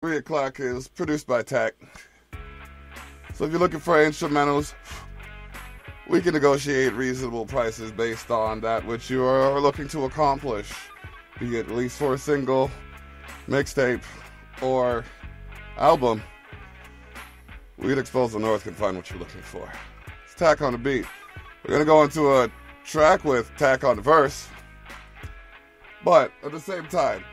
3 o'clock is produced by TAC. So if you're looking for instrumentals, we can negotiate reasonable prices based on that which you are looking to accomplish, be it release for a single, mixtape, or album. We'd Expose the North can find what you're looking for. It's TAC on the beat. We're going to go into a track with TAC on the verse, but at the same time,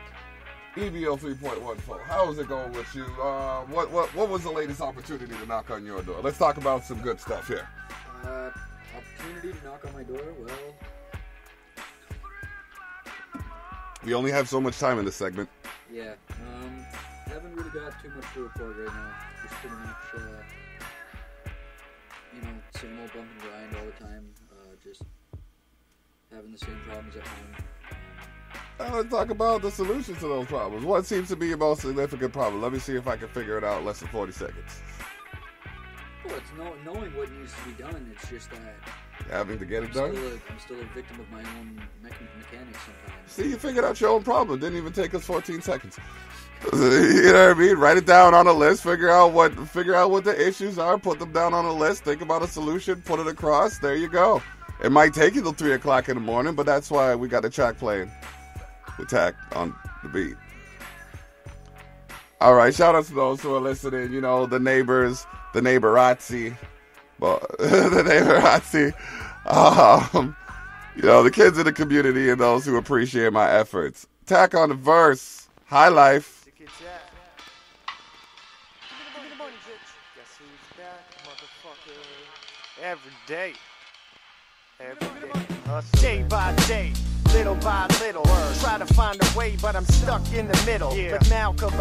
EBO 3.14. How is it going with you? What was the latest opportunity to knock on your door? Let's talk about some good stuff here. Opportunity to knock on my door? Well, we only have so much time in this segment. yeah. Haven't really got too much to report right now. Just pretty much, same old bump and grind all the time. Just having the same problems at home. Let's talk about the solutions to those problems. What seems to be your most significant problem? Let me see if I can figure it out in less than 40 seconds. Well, it's knowing what needs to be done. It's just that Having to get it done? I'm still a victim of my own mechanics sometimes. See, you figured out your own problem. Didn't even take us 14 seconds. You know what I mean? Write it down on a list. Figure out what the issues are. Put them down on a list. Think about a solution. Put it across. There you go. It might take you till 3 o'clock in the morning, but that's why we got the track playing. TAC on the beat. All right, shout out to those who are listening. You know, the neighbors, the neighborazzi, but the neighborazzi. The kids in the community and those who appreciate my efforts. TAC on the verse. High life. Guess who's back, motherfucker? Every day. Day by day, little by little. Try to find a way, but I'm stuck in the middle. But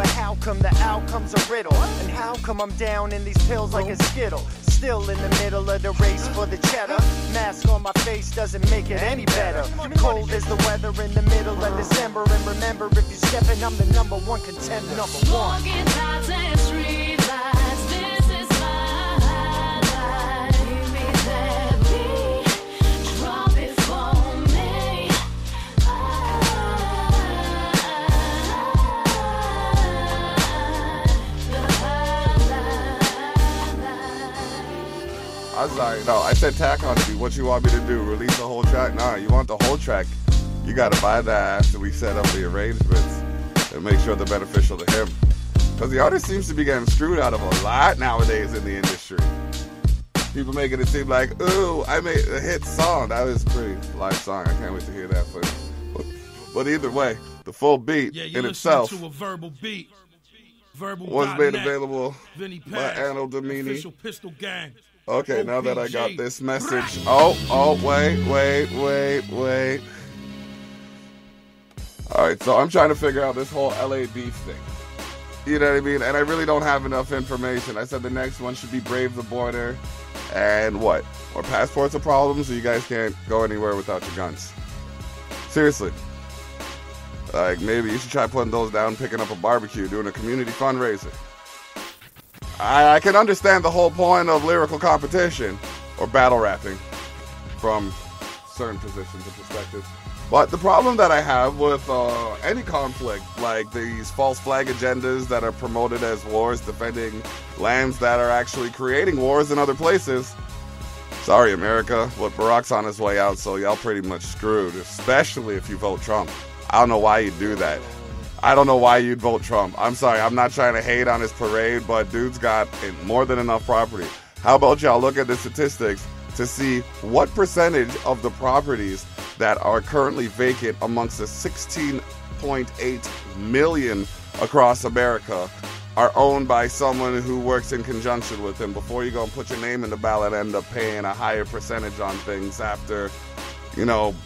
how come the outcome's a riddle? And how come I'm down in these pills like a skittle? Still in the middle of the race for the cheddar. Mask on my face doesn't make it any better. Cold as the weather in the middle of December. And remember, if you step in, I'm the number one contender. Number one. Smoking lights and street lights, this is my highlight. Give me that beat, drop it for me. I'm sorry. No, I said TAC on the beat. What you want me to do? Release the whole track? Nah, you want the whole track. You got to buy that after we set up the arrangements and make sure they're beneficial to him. Because the artist seems to be getting screwed out of a lot nowadays in the industry. People making it seem like, ooh, I made a hit song. That was a pretty live song. I can't wait to hear that. But either way, the full beat in itself to a verbal beat. was made available by Anno Domini. Official Pistol Gang. Okay, now that I got this message. Oh, wait. Alright, so I'm trying to figure out this whole LA beef thing. You know what I mean? And I really don't have enough information. I said the next one should be Brave the Border. And what? Or passports are problems, or you guys can't go anywhere without your guns. Seriously. Like, maybe you should try putting those down, picking up a barbecue, doing a community fundraiser. I can understand the whole point of lyrical competition or battle rapping from certain positions and perspectives. But the problem that I have with any conflict, like these false flag agendas that are promoted as wars, defending lands that are actually creating wars in other places. Sorry, America, but Barack's on his way out, so y'all pretty much screwed, especially if you vote Trump. I don't know why you do that. I don't know why you'd vote Trump. I'm sorry, I'm not trying to hate on his parade, but dude's got more than enough property. How about y'all look at the statistics to see what percentage of the properties that are currently vacant amongst the 16.8 million across America are owned by someone who works in conjunction with him before you go and put your name in the ballot and end up paying a higher percentage on things after,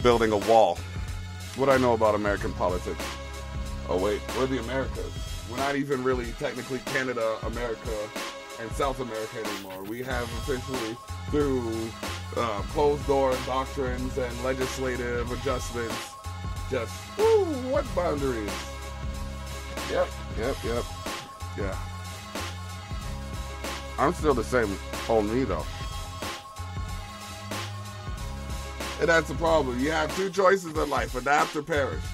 building a wall. What I know about American politics. Oh wait, we're the Americas. We're not even really technically Canada, America, and South America anymore. We have officially, through closed door doctrines and legislative adjustments, just, what boundaries? Yep. Yeah. I'm still the same old me though. And that's the problem. You have two choices in life, adapt or perish.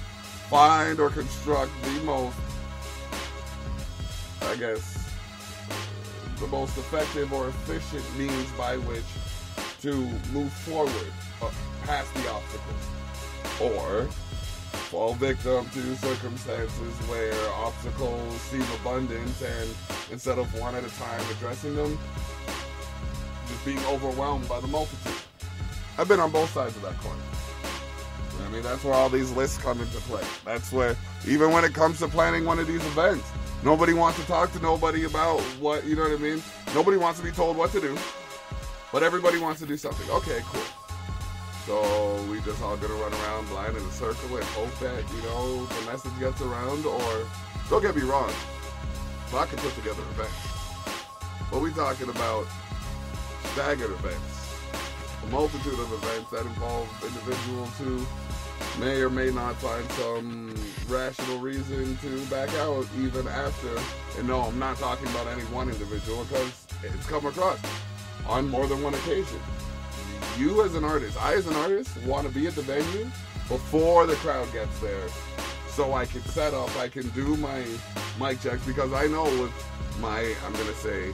Find or construct the most I guess, the most effective or efficient means by which to move forward past the obstacles, or fall victim to circumstances where obstacles seem abundant, and instead of one at a time addressing them, just being overwhelmed by the multitude. I've been on both sides of that coin. I mean, that's where all these lists come into play. That's where, even when it comes to planning one of these events, nobody wants to talk to nobody about what, you know what I mean? Nobody wants to be told what to do, but everybody wants to do something. Okay, cool. So we just all gonna run around blind in a circle and hope that, you know, the message gets around, or, don't get me wrong, but I can put together events. But we talking about staggered events, a multitude of events that involve individuals who may or may not find some rational reason to back out even after. And no, I'm not talking about any one individual, because it's come across on more than one occasion. You as an artist, I as an artist, want to be at the venue before the crowd gets there, so I can set up, I can do my mic checks, because I know with my, I'm going to say,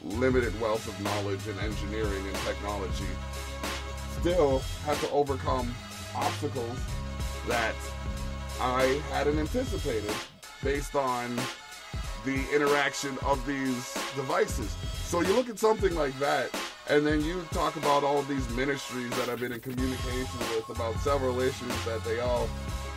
limited wealth of knowledge in engineering and technology, still have to overcome obstacles that I hadn't anticipated based on the interaction of these devices. So you look at something like that, and then you talk about all of these ministries that I've been in communication with about several issues that they all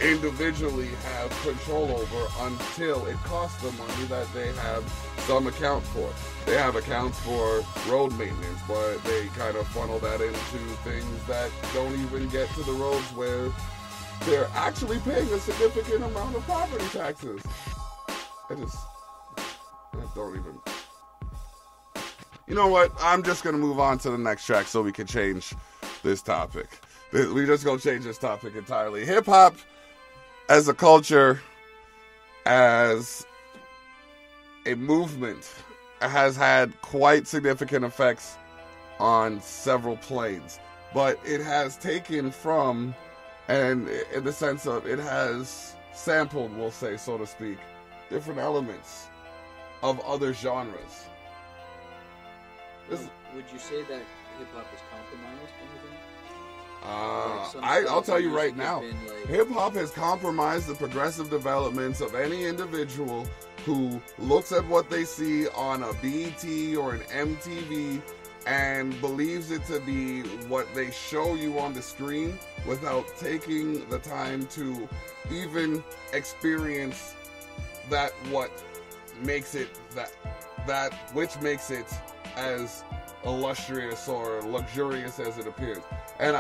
individually have control over, until it costs them money that they have some account for. They have accounts for road maintenance, but they kind of funnel that into things that don't even get to the roads where they're actually paying a significant amount of property taxes. I don't even... You know what? I'm just going to move on to the next track so we can change this topic. We just going to change this topic entirely. Hip-hop as a culture, as a movement, has had quite significant effects on several planes. But it has taken from, and in the sense of, it has sampled, we'll say, so to speak, different elements of other genres. Would you say that hip-hop is compromised anything? I'll tell you right now, like... hip-hop has compromised the progressive developments of any individual who looks at what they see on a BET or an MTV and believes it to be what they show you on the screen without taking the time to even experience that what makes it that which makes it as illustrious or luxurious as it appears. And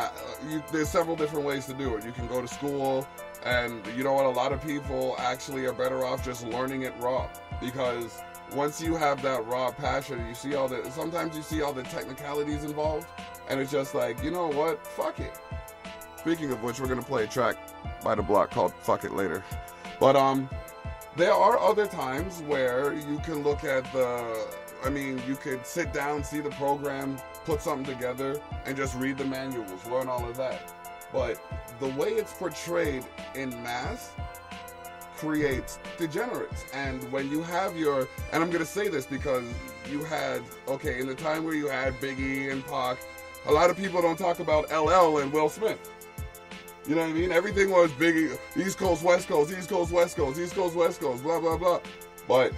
there's several different ways to do it. You can go to school, and you know what, a lot of people actually are better off just learning it raw, because once you have that raw passion, you see sometimes you see all the technicalities involved, and it's just like, you know what, fuck it. Speaking of which, we're gonna play a track by The Block called Fuck It later. But there are other times where you can look at you could sit down, see the program, put something together, and just read the manuals, learn all of that. But the way it's portrayed in mass creates degenerates. And when you have and I'm going to say this because you had, in the time where you had Biggie and Pac, a lot of people don't talk about LL and Will Smith. You know what I mean? Everything was Biggie, East Coast, West Coast, East Coast, West Coast, East Coast, West Coast, blah, blah, blah. But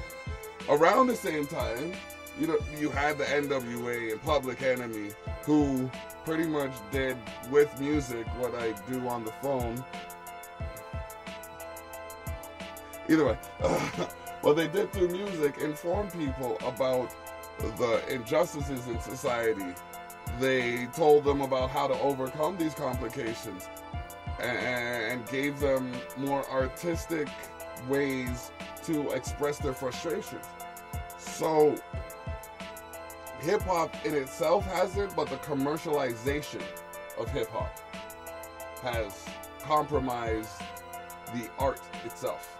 around the same time, you had the NWA and Public Enemy, who pretty much did with music what I do on the phone. Either way, what they did through music informed people about the injustices in society. They told them about how to overcome these complications and gave them more artistic ways to express their frustrations. So hip-hop in itself hasn't, but the commercialization of hip-hop has compromised the art itself.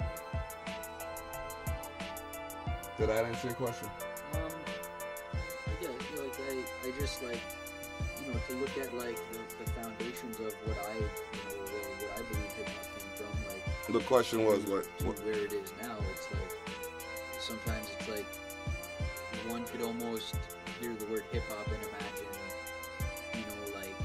Did that answer your question? Yeah, I just to look at the foundations of what I believe hip-hop came from, the question was what? To where it is now, it's like sometimes it's like one could almost hear the word hip hop and imagine, you know, like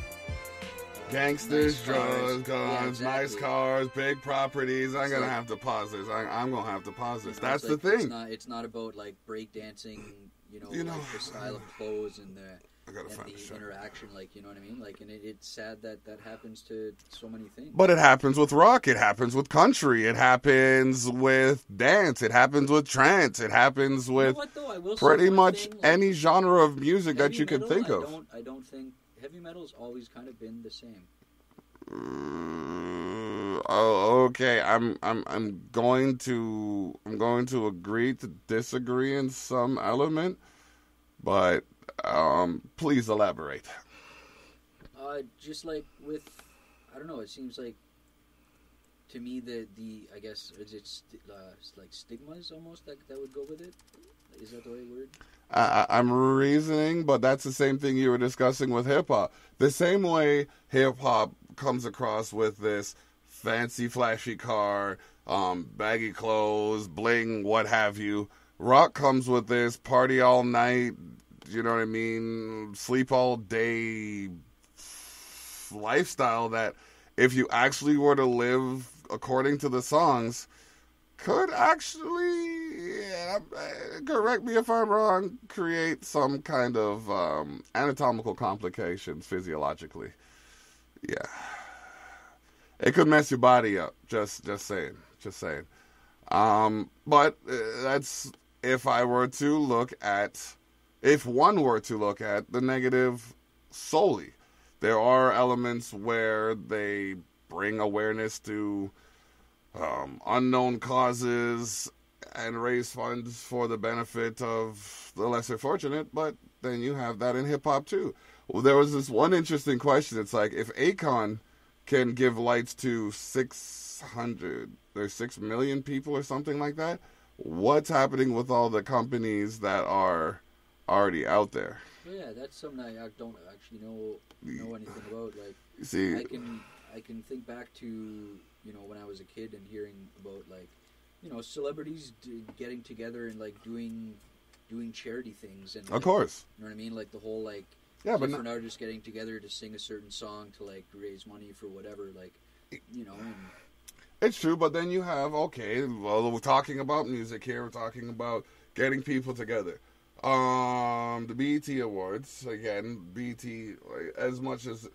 Gangsters, nice drugs, cars. guns, Yeah, nice exactly. cars, big properties. I'm It's gonna like- have to pause this. I'm gonna have to pause You this. know, That's it's the like, thing. It's not about like breakdancing, you know, You know, like the style of clothes and the I gotta find the the shot. interaction, like, you know what I mean? Like, and it's sad that that happens to so many things. But it happens with rock. It happens with country. It happens with dance. It happens with trance. It happens You with know what, though? I will say pretty one much thing, like, any genre of music that heavy you can metal, think of. I don't think heavy metal's always kind of been the same. Oh, okay. I'm going to agree to disagree in some element, but please elaborate. Just like with, I don't know. It seems like to me the I guess it's like stigmas almost that would go with it. Is that the right word? I'm reasoning, but that's the same thing you were discussing with hip hop. The same way hip hop comes across with this fancy, flashy car, baggy clothes, bling, what have you. Rock comes with this party all night, you know what I mean, sleep all day lifestyle that if you actually were to live according to the songs, could actually, correct me if I'm wrong, create some kind of anatomical complications physiologically. Yeah. It could mess your body up, just saying. But that's if one were to look at the negative solely. There are elements where they bring awareness to unknown causes and raise funds for the benefit of the lesser fortunate, but then you have that in hip-hop too. Well, there was this one interesting question. It's like, if Akon can give lights to 6 million people or something like that, what's happening with all the companies that are already out there? Well, yeah, that's something I don't actually know anything about. Like, See, I can think back to, you know, when I was a kid and hearing about, like, you know, celebrities getting together and like doing charity things and, like, of course. you know what I mean, like the whole like Yeah, but different artists getting together to sing a certain song to like raise money for whatever, like, you know. And it's true, but then you have, okay, well, we're talking about music here. We're talking about getting people together. The BET Awards, again, BET, as much as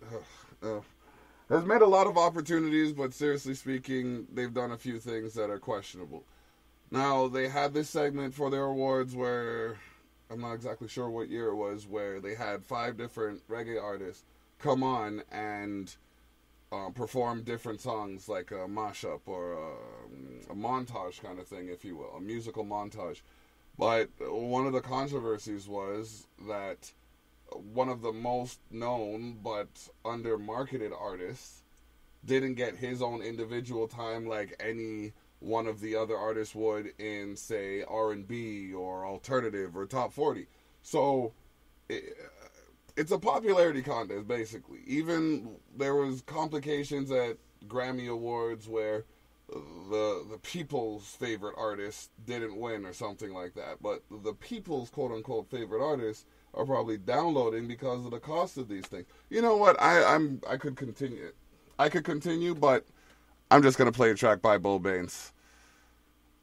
has made a lot of opportunities, but seriously speaking, they've done a few things that are questionable. Now, they had this segment for their awards where, I'm not exactly sure what year it was, where they had 5 different reggae artists come on and perform different songs, like a mashup or a montage kind of thing, if you will, a musical montage. But one of the controversies was that one of the most known but under-marketed artists didn't get his own individual time like any one of the other artists would in, say, R&B or alternative or top 40. So it's a popularity contest, basically. Even there was complications at Grammy Awards where the people's favorite artist didn't win or something like that. But the people's quote-unquote favorite artists are probably downloading because of the cost of these things. You know what? I could continue. I could continue, but I'm just going to play a track by Bo Baines.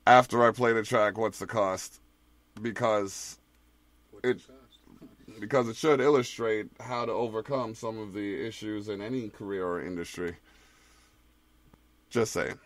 After I play the track, what's the cost? Because it should illustrate how to overcome some of the issues in any career or industry. Just saying.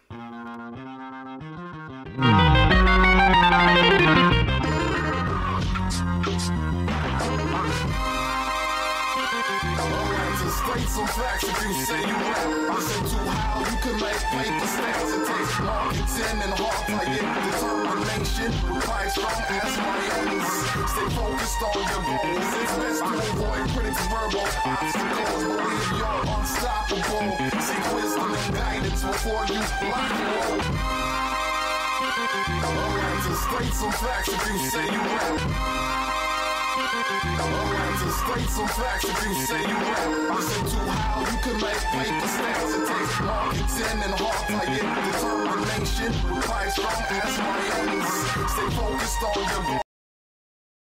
Straight some facts if you say you rap. Listen to how you can make paper stacks. It takes marketing and hard playing. Determination requires strong ass minds. Stay focused on your goals. It's best to avoid critics' verbal obstacles. Believe you're unstoppable. Seek wisdom and guidance before you lock and roll. Alright, so straight some facts if you say you rap. Alright, so straight some facts if you say you rap. Listen to how you can make paper stacks. It takes marketing and hard playing. Determination requires strong ass minds. Stay focused on your